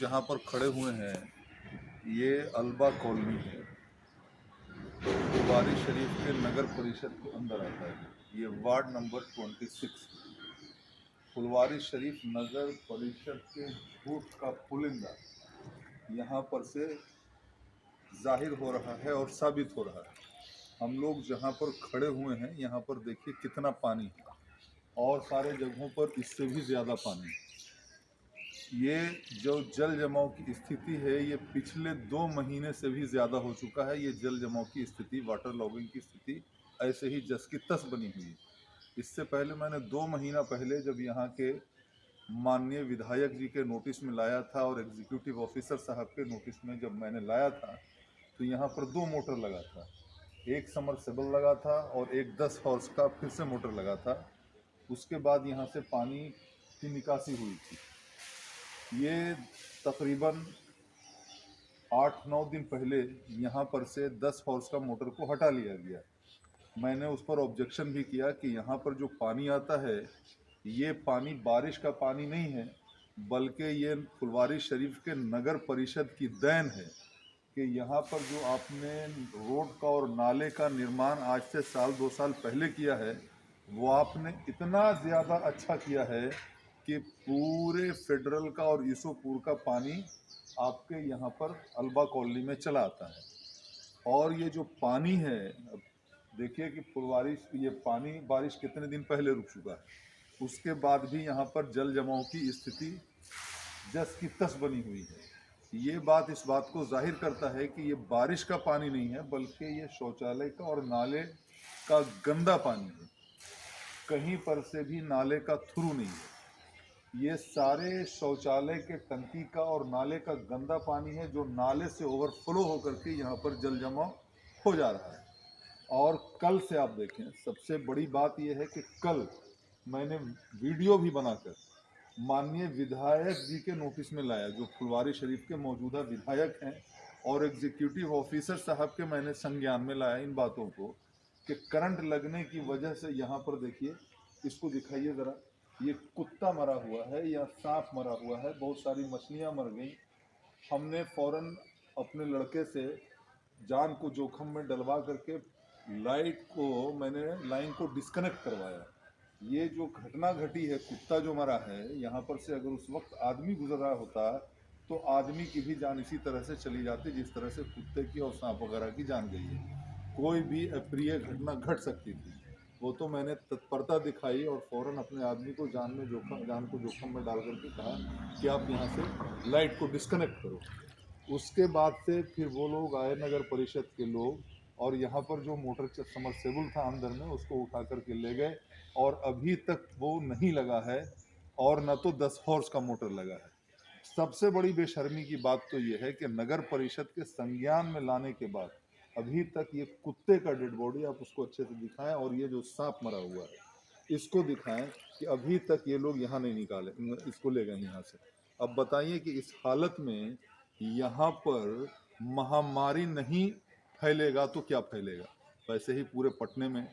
जहाँ पर खड़े हुए हैं ये अल्बा कॉलोनी है, फुलवारी शरीफ के नगर परिषद के अंदर आता है। ये वार्ड नंबर 26 फुलवारी शरीफ नगर परिषद के झूठ का पुलिंदा यहाँ पर से जाहिर हो रहा है और साबित हो रहा है। हम लोग जहाँ पर खड़े हुए हैं यहाँ पर देखिए कितना पानी है और सारे जगहों पर इससे भी ज़्यादा पानी है। ये जो जल जमाव की स्थिति है ये पिछले 2 महीने से भी ज़्यादा हो चुका है। ये जल जमाव की स्थिति, वाटर लॉगिंग की स्थिति ऐसे ही जस की तस बनी हुई है। इससे पहले मैंने 2 महीना पहले जब यहाँ के माननीय विधायक जी के नोटिस में लाया था और एग्जीक्यूटिव ऑफिसर साहब के नोटिस में जब मैंने लाया था तो यहाँ पर 2 मोटर लगा था, एक समरसेबल लगा था और एक 10 हॉर्स का फिर से मोटर लगा था। उसके बाद यहाँ से पानी की निकासी हुई थी। ये तकरीबन 8-9 दिन पहले यहाँ पर से 10 हॉर्स का मोटर को हटा लिया गया। मैंने उस पर ऑब्जेक्शन भी किया कि यहाँ पर जो पानी आता है ये पानी बारिश का पानी नहीं है, बल्कि ये फुलवारी शरीफ के नगर परिषद की देन है कि यहाँ पर जो आपने रोड का और नाले का निर्माण आज से 1-2 साल पहले किया है वो आपने इतना ज़्यादा अच्छा किया है कि पूरे फेडरल का और ईसोपुर का पानी आपके यहाँ पर अल्बा कॉलोनी में चला आता है। और ये जो पानी है, अब देखिए कि फुलवारी ये पानी बारिश कितने दिन पहले रुक चुका है, उसके बाद भी यहाँ पर जल जमाव की स्थिति जस की तस बनी हुई है। ये बात इस बात को जाहिर करता है कि ये बारिश का पानी नहीं है बल्कि ये शौचालय का और नाले का गंदा पानी है। कहीं पर से भी नाले का थ्रू नहीं है। ये सारे शौचालय के टंकी का और नाले का गंदा पानी है जो नाले से ओवरफ्लो होकर के यहाँ पर जल जमाव हो जा रहा है। और कल से आप देखें, सबसे बड़ी बात यह है कि कल मैंने वीडियो भी बनाकर माननीय विधायक जी के नोटिस में लाया, जो फुलवारी शरीफ के मौजूदा विधायक हैं, और एग्जीक्यूटिव ऑफिसर साहब के मैंने संज्ञान में लाया इन बातों को कि करंट लगने की वजह से यहाँ पर देखिए, इसको दिखाइए ज़रा, ये कुत्ता मरा हुआ है या सांप मरा हुआ है, बहुत सारी मछलियाँ मर गई। हमने फौरन अपने लड़के से जान को जोखिम में डलवा करके मैंने लाइन को डिस्कनेक्ट करवाया। ये जो घटना घटी है, कुत्ता जो मरा है, यहाँ पर से अगर उस वक्त आदमी गुजर रहा होता तो आदमी की भी जान इसी तरह से चली जाती जिस तरह से कुत्ते की और सांप वगैरह की जान गई है। कोई भी अप्रिय घटना घट सकती थी। वो तो मैंने तत्परता दिखाई और फौरन अपने आदमी को जान को जोखिम में डाल करके कहा कि आप यहाँ से लाइट को डिस्कनेक्ट करो। उसके बाद से फिर वो लोग आए, नगर परिषद के लोग, और यहाँ पर जो मोटर समरसेबल था अंदर में उसको उठा करके ले गए और अभी तक वो नहीं लगा है और न तो 10 हॉर्स का मोटर लगा है। सबसे बड़ी बेशर्मी की बात तो ये है कि नगर परिषद के संज्ञान में लाने के बाद अभी तक ये कुत्ते का डेड बॉडी, आप उसको अच्छे से दिखाएं, और ये जो सांप मरा हुआ है इसको दिखाएं कि अभी तक ये लोग यहाँ नहीं निकाले, इसको ले गए यहाँ से। अब बताइए कि इस हालत में यहाँ पर महामारी नहीं फैलेगा तो क्या फैलेगा। वैसे ही पूरे पटने में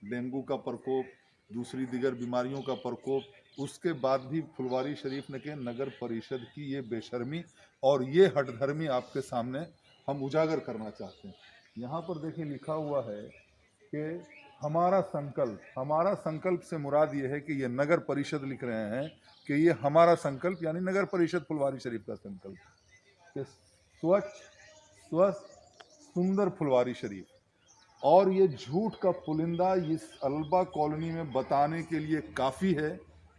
डेंगू का प्रकोप, दूसरी दिगर बीमारियों का प्रकोप, उसके बाद भी फुलवारी शरीफ के नगर परिषद की ये बेशर्मी और ये हठधर्मी आपके सामने हम उजागर करना चाहते हैं। यहाँ पर देखिए लिखा हुआ है कि हमारा संकल्प से मुराद ये है कि ये नगर परिषद लिख रहे हैं कि ये हमारा संकल्प यानी नगर परिषद फुलवारी शरीफ का संकल्प कि स्वच्छ, स्वस्थ, सुंदर फुलवारी शरीफ। और ये झूठ का पुलिंदा इस अल्बा कॉलोनी में बताने के लिए काफ़ी है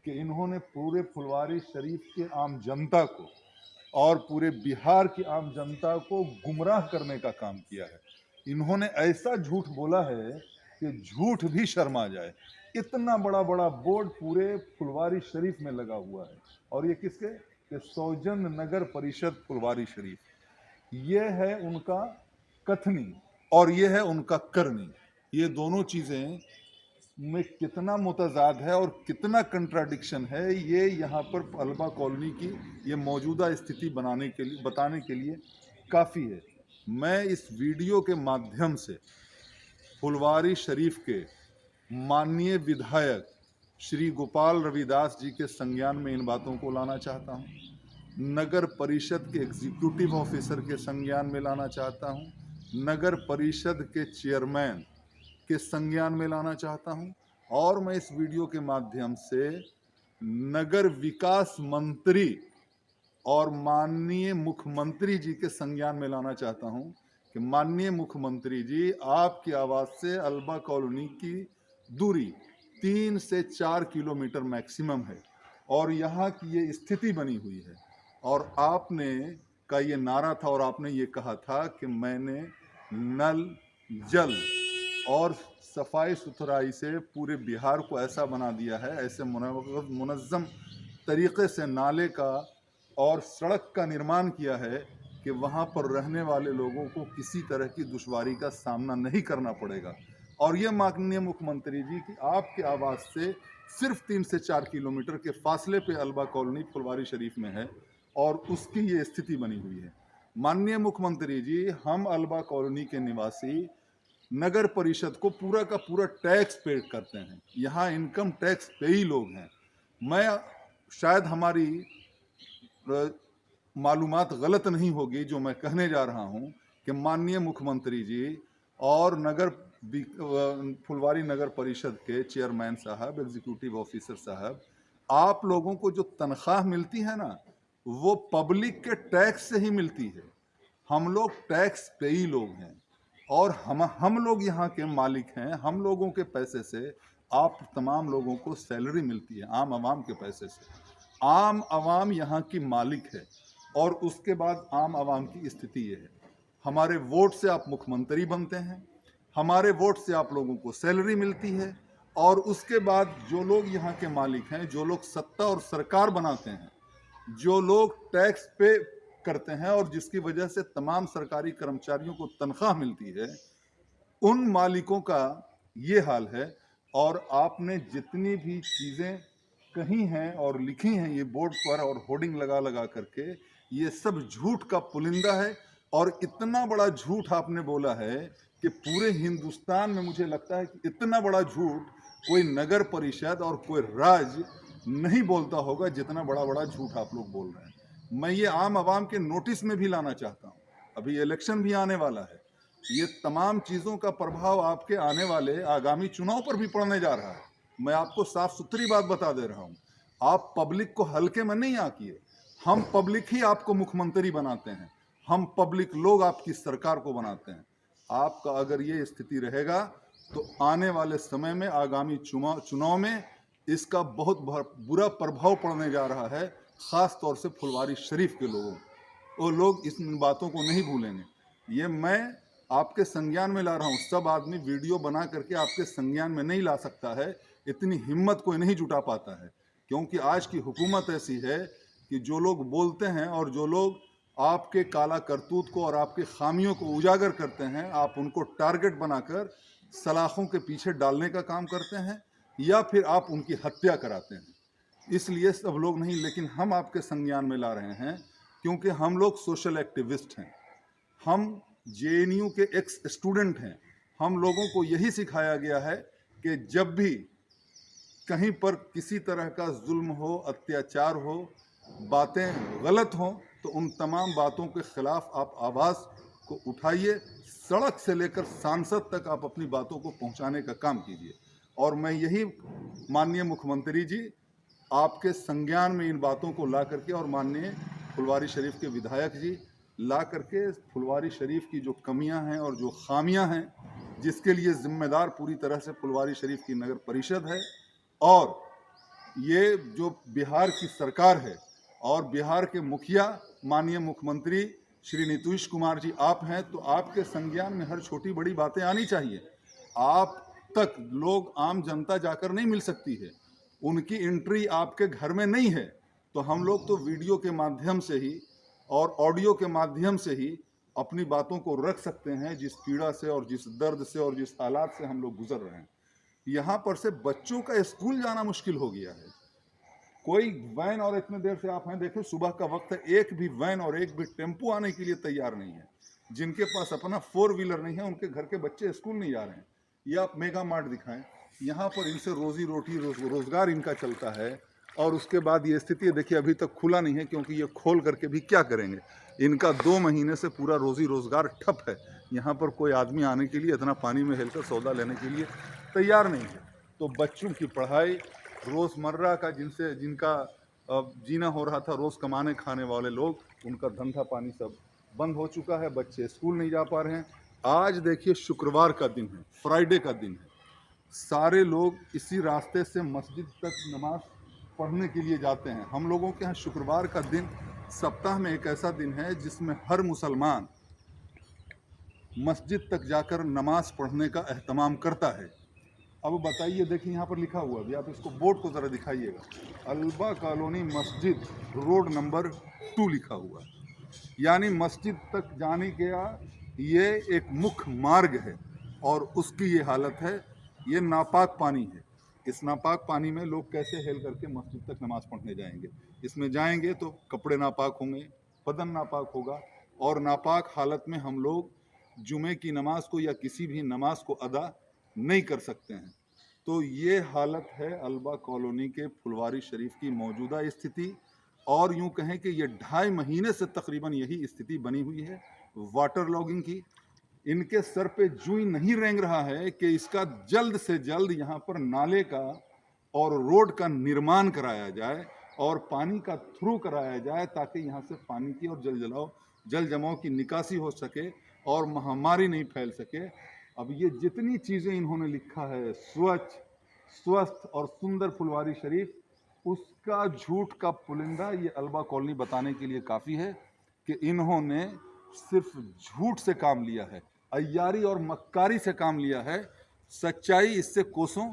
कि इन्होंने पूरे फुलवारी शरीफ के आम जनता को और पूरे बिहार की आम जनता को गुमराह करने का काम किया है। इन्होंने ऐसा झूठ बोला है कि झूठ भी शर्मा जाए। इतना बड़ा बड़ा बोर्ड पूरे फुलवारी शरीफ में लगा हुआ है, और ये किसके? कि सौजन्य नगर परिषद फुलवारी शरीफ। ये है उनका कथनी और ये है उनका करनी। ये दोनों चीज़ें में कितना मुतजाद है और कितना कंट्राडिक्शन है, ये यहाँ पर अल्बा कॉलोनी की ये मौजूदा स्थिति बताने के लिए काफ़ी है। मैं इस वीडियो के माध्यम से फुलवारी शरीफ के माननीय विधायक श्री गोपाल रविदास जी के संज्ञान में इन बातों को लाना चाहता हूँ। नगर परिषद के एग्जीक्यूटिव ऑफिसर के संज्ञान में लाना चाहता हूँ, नगर परिषद के चेयरमैन के संज्ञान में लाना चाहता हूँ, और मैं इस वीडियो के माध्यम से नगर विकास मंत्री और माननीय मुख्यमंत्री जी के संज्ञान में लाना चाहता हूं कि माननीय मुख्यमंत्री जी, आपकी आवाज से अल्बा कॉलोनी की दूरी 3 से 4 किलोमीटर मैक्सिमम है और यहाँ की ये स्थिति बनी हुई है। और आपने का ये नारा था और आपने ये कहा था कि मैंने नल जल और सफाई सुथराई से पूरे बिहार को ऐसा बना दिया है, ऐसे मुनज़्ज़म तरीक़े से नाले का और सड़क का निर्माण किया है कि वहाँ पर रहने वाले लोगों को किसी तरह की दुश्वारी का सामना नहीं करना पड़ेगा। और ये माननीय मुख्यमंत्री जी की आपके आवाज़ से सिर्फ 3 से 4 किलोमीटर के फासले पे अल्बा कॉलोनी फुलवारी शरीफ में है और उसकी ये स्थिति बनी हुई है। माननीय मुख्यमंत्री जी, हम अल्बा कॉलोनी के निवासी नगर परिषद को पूरा का पूरा टैक्स पे करते हैं, यहाँ इनकम टैक्स पेई लोग हैं। मैं शायद हमारी मालूमात गलत नहीं होगी जो मैं कहने जा रहा हूं कि माननीय मुख्यमंत्री जी और फुलवारी नगर परिषद के चेयरमैन साहब, एग्जीक्यूटिव ऑफिसर साहब, आप लोगों को जो तनख्वाह मिलती है ना, वो पब्लिक के टैक्स से ही मिलती है। हम लोग टैक्स पेई लोग हैं और हम लोग यहाँ के मालिक हैं। हम लोगों के पैसे से आप तमाम लोगों को सैलरी मिलती है, आम आवाम के पैसे से। आम आवाम यहाँ की मालिक है और उसके बाद आम आवाम की स्थिति ये है, हमारे वोट से आप मुख्यमंत्री बनते हैं, हमारे वोट से आप लोगों को सैलरी मिलती है और उसके बाद जो लोग यहाँ के मालिक हैं, जो लोग सत्ता और सरकार बनाते हैं, जो लोग टैक्स पे करते हैं और जिसकी वजह से तमाम सरकारी कर्मचारियों को तनख्वाह मिलती है, उन मालिकों का ये हाल है। और आपने जितनी भी चीज़ें कही हैं और लिखी हैं ये बोर्ड पर और होर्डिंग लगा लगा करके, ये सब झूठ का पुलिंदा है। और इतना बड़ा झूठ आपने बोला है कि पूरे हिंदुस्तान में मुझे लगता है कि इतना बड़ा झूठ कोई नगर परिषद और कोई राज्य नहीं बोलता होगा जितना बड़ा बड़ा झूठ आप लोग बोल रहे हैं। मैं ये आम आवाम के नोटिस में भी लाना चाहता हूँ, अभी इलेक्शन भी आने वाला है, ये तमाम चीज़ों का प्रभाव आपके आने वाले आगामी चुनाव पर भी पड़ने जा रहा है। मैं आपको साफ सुथरी बात बता दे रहा हूँ, आप पब्लिक को हल्के में नहीं आकिए। हम पब्लिक ही आपको मुख्यमंत्री बनाते हैं, हम पब्लिक लोग आपकी सरकार को बनाते हैं। आपका अगर ये स्थिति रहेगा तो आने वाले समय में आगामी चुनाव में इसका बहुत बुरा प्रभाव पड़ने जा रहा है, ख़ास तौर से फुलवारी शरीफ के लोगों, वो लोग इस बातों को नहीं भूलेंगे। ये मैं आपके संज्ञान में ला रहा हूँ। सब आदमी वीडियो बना करके आपके संज्ञान में नहीं ला सकता है, इतनी हिम्मत कोई नहीं जुटा पाता है, क्योंकि आज की हुकूमत ऐसी है कि जो लोग बोलते हैं और जो लोग आपके काला करतूत को और आपके खामियों को उजागर करते हैं, आप उनको टारगेट बनाकर सलाखों के पीछे डालने का काम करते हैं या फिर आप उनकी हत्या कराते हैं। इसलिए सब लोग नहीं, लेकिन हम आपके संज्ञान में ला रहे हैं क्योंकि हम लोग सोशल एक्टिविस्ट हैं, हम जेएनयू के एक्स स्टूडेंट हैं। हम लोगों को यही सिखाया गया है कि जब भी कहीं पर किसी तरह का जुल्म हो, अत्याचार हो, बातें गलत हों, तो उन तमाम बातों के खिलाफ आप आवाज़ को उठाइए, सड़क से लेकर सांसद तक आप अपनी बातों को पहुंचाने का काम कीजिए। और मैं यही माननीय मुख्यमंत्री जी आपके संज्ञान में इन बातों को ला करके और माननीय फुलवारी शरीफ के विधायक जी ला करके फुलवारी शरीफ की जो कमियां हैं और जो खामियां हैं, जिसके लिए जिम्मेदार पूरी तरह से फुलवारी शरीफ की नगर परिषद है और ये जो बिहार की सरकार है और बिहार के मुखिया माननीय मुख्यमंत्री श्री नीतीश कुमार जी आप हैं, तो आपके संज्ञान में हर छोटी बड़ी बातें आनी चाहिए। आप तक लोग, आम जनता जाकर नहीं मिल सकती है, उनकी एंट्री आपके घर में नहीं है, तो हम लोग तो वीडियो के माध्यम से ही और ऑडियो के माध्यम से ही अपनी बातों को रख सकते हैं, जिस पीड़ा से और जिस दर्द से और जिस हालात से हम लोग गुजर रहे हैं। यहाँ पर से बच्चों का स्कूल जाना मुश्किल हो गया है, कोई वैन, और इतने देर से आप हैं देखें सुबह का वक्त है, एक भी वैन और एक भी टेम्पो आने के लिए तैयार नहीं है। जिनके पास अपना 4 व्हीलर नहीं है, उनके घर के बच्चे स्कूल नहीं जा रहे हैं। ये आप मेगा मार्ट दिखाएं, यहाँ पर इनसे रोजी रोटी रोजगार इनका चलता है, और उसके बाद ये स्थिति है, देखिए अभी तक खुला नहीं है क्योंकि ये खोल करके भी क्या करेंगे। इनका 2 महीने से पूरा रोजी रोजगार ठप है। यहाँ पर कोई आदमी आने के लिए, इतना पानी में हिलकर सौदा लेने के लिए तैयार नहीं है। तो बच्चों की पढ़ाई, रोज़मर्रा का जिनका जीना हो रहा था, रोज़ कमाने खाने वाले लोग, उनका धंधा पानी सब बंद हो चुका है। बच्चे स्कूल नहीं जा पा रहे हैं। आज देखिए शुक्रवार का दिन है, फ्राइडे का दिन है। सारे लोग इसी रास्ते से मस्जिद तक नमाज पढ़ने के लिए जाते हैं। हम लोगों के यहाँ शुक्रवार का दिन सप्ताह में एक ऐसा दिन है जिसमें हर मुसलमान मस्जिद तक जाकर नमाज पढ़ने का एहतमाम करता है। अब बताइए, देखिए यहाँ पर लिखा हुआ है, आप इसको बोर्ड को ज़रा दिखाइएगा, अल्बा कॉलोनी मस्जिद रोड नंबर 2 लिखा हुआ है। यानी मस्जिद तक जाने का ये एक मुख्य मार्ग है और उसकी ये हालत है। ये नापाक पानी है। इस नापाक पानी में लोग कैसे हेल करके मस्जिद तक नमाज पढ़ने जाएंगे। इसमें जाएंगे तो कपड़े नापाक होंगे, बदन नापाक होगा, और नापाक हालत में हम लोग जुमे की नमाज को या किसी भी नमाज को अदा नहीं कर सकते हैं। तो ये हालत है अल्बा कॉलोनी के फुलवारी शरीफ की मौजूदा स्थिति। और यूं कहें कि ये 2.5 महीने से तकरीबन यही स्थिति बनी हुई है वाटर लॉगिंग की। इनके सर पे जूं नहीं रेंग रहा है कि इसका जल्द से जल्द यहाँ पर नाले का और रोड का निर्माण कराया जाए और पानी का थ्रू कराया जाए, ताकि यहाँ से पानी की और जल जमाव की निकासी हो सके और महामारी नहीं फैल सके। अब ये जितनी चीज़ें इन्होंने लिखा है, स्वच्छ, स्वस्थ और सुंदर फुलवारी शरीफ, उसका झूठ का पुलिंदा ये अल्बा कॉलोनी बताने के लिए काफ़ी है कि इन्होंने सिर्फ झूठ से काम लिया है, अय्यारी और मक्कारी से काम लिया है। सच्चाई इससे कोसों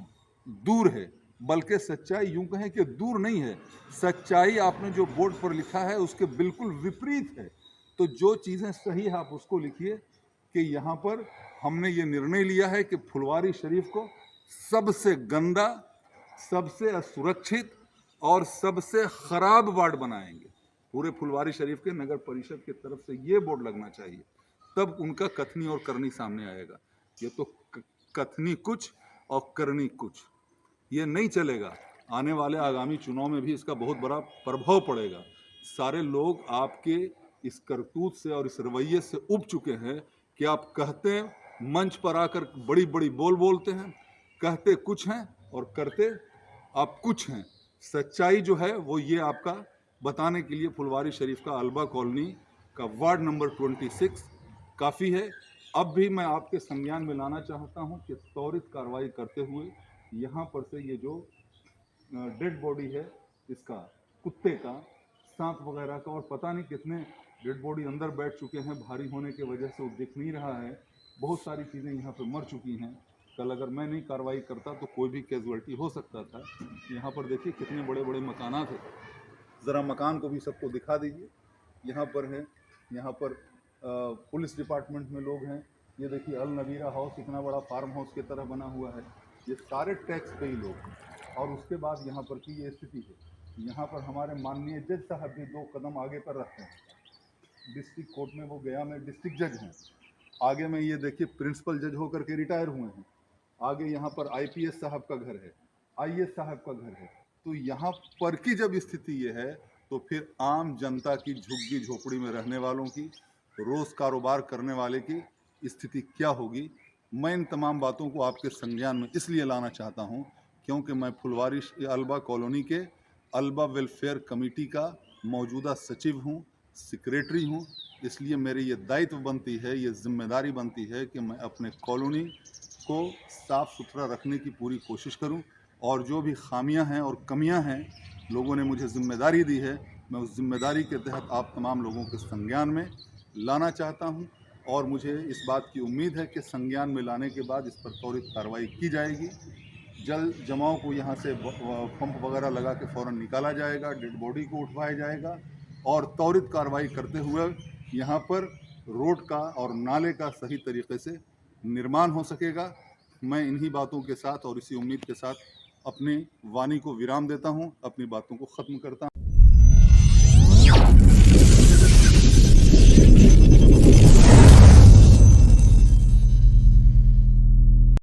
दूर है, बल्कि सच्चाई यूं कहें कि दूर नहीं है। सच्चाई आपने जो बोर्ड पर लिखा है उसके बिल्कुल विपरीत है। तो जो चीज़ें सही है आप उसको लिखिए कि यहाँ पर हमने ये निर्णय लिया है कि फुलवारी शरीफ को सबसे गंदा, सबसे असुरक्षित और सबसे ख़राब वार्ड बनाएंगे। पूरे फुलवारी शरीफ के नगर परिषद की तरफ से ये बोर्ड लगना चाहिए, तब उनका कथनी और करनी सामने आएगा। ये तो कथनी कुछ और करनी कुछ, ये नहीं चलेगा। आने वाले आगामी चुनाव में भी इसका बहुत बड़ा प्रभाव पड़ेगा। सारे लोग आपके इस करतूत से और इस रवैये से उब चुके हैं कि आप कहते हैं, मंच पर आकर बड़ी बड़ी बोल बोलते हैं, कहते कुछ हैं और करते आप कुछ हैं। सच्चाई जो है वो ये आपका बताने के लिए फुलवारी शरीफ का अल्बा कॉलोनी का वार्ड नंबर 26 काफ़ी है। अब भी मैं आपके संज्ञान में लाना चाहता हूं कि त्वरित कार्रवाई करते हुए यहाँ पर से ये जो डेड बॉडी है, इसका कुत्ते का, सांप वगैरह का, और पता नहीं कितने डेड बॉडी अंदर बैठ चुके हैं, भारी होने की वजह से वो दिख नहीं रहा है। बहुत सारी चीज़ें यहाँ पे मर चुकी हैं। कल अगर मैं नहीं कार्रवाई करता तो कोई भी कैजुअल्टी हो सकता था। यहाँ पर देखिए कितने बड़े बड़े मकानात हैं, ज़रा मकान को भी सबको दिखा दीजिए। यहाँ पर है, यहाँ पर पुलिस डिपार्टमेंट में लोग हैं। ये देखिए अल नवीरा हाउस इतना बड़ा फार्म हाउस की तरह बना हुआ है। ये सारे टैक्स पेई लोग हैं। और उसके बाद यहाँ पर की ये स्थिति है। यहाँ पर हमारे माननीय जज साहब भी 2 कदम आगे पर रखते हैं। डिस्ट्रिक्ट कोर्ट में वो गया में डिस्ट्रिक्ट जज हैं। आगे में ये देखिए प्रिंसिपल जज होकर के रिटायर हुए हैं। आगे यहाँ पर IPS साहब का घर है, IAS साहब का घर है। तो यहाँ पर की जब स्थिति ये है तो फिर आम जनता की झुग्गी झोपड़ी में रहने वालों की, रोज़ कारोबार करने वाले की स्थिति क्या होगी। मैं इन तमाम बातों को आपके संज्ञान में इसलिए लाना चाहता हूँ क्योंकि मैं फुलवारी अल्बा कॉलोनी के अल्बा वेलफेयर कमेटी का मौजूदा सचिव हूँ, सेक्रेटरी हूँ। इसलिए मेरी ये दायित्व बनती है, ये जिम्मेदारी बनती है कि मैं अपने कॉलोनी को साफ़ सुथरा रखने की पूरी कोशिश करूं, और जो भी खामियां हैं और कमियां हैं, लोगों ने मुझे जिम्मेदारी दी है, मैं उस जिम्मेदारी के तहत आप तमाम लोगों के संज्ञान में लाना चाहता हूं। और मुझे इस बात की उम्मीद है कि संज्ञान में लाने के बाद इस पर त्वरित कार्रवाई की जाएगी। जल जमाव को यहाँ से पंप वगैरह लगा के फ़ौरन निकाला जाएगा, डेड बॉडी को उठवाया जाएगा और त्वरित कार्रवाई करते हुए यहाँ पर रोड का और नाले का सही तरीके से निर्माण हो सकेगा। मैं इन्हीं बातों के साथ और इसी उम्मीद के साथ अपनी वाणी को विराम देता हूं, अपनी बातों को ख़त्म करता हूं।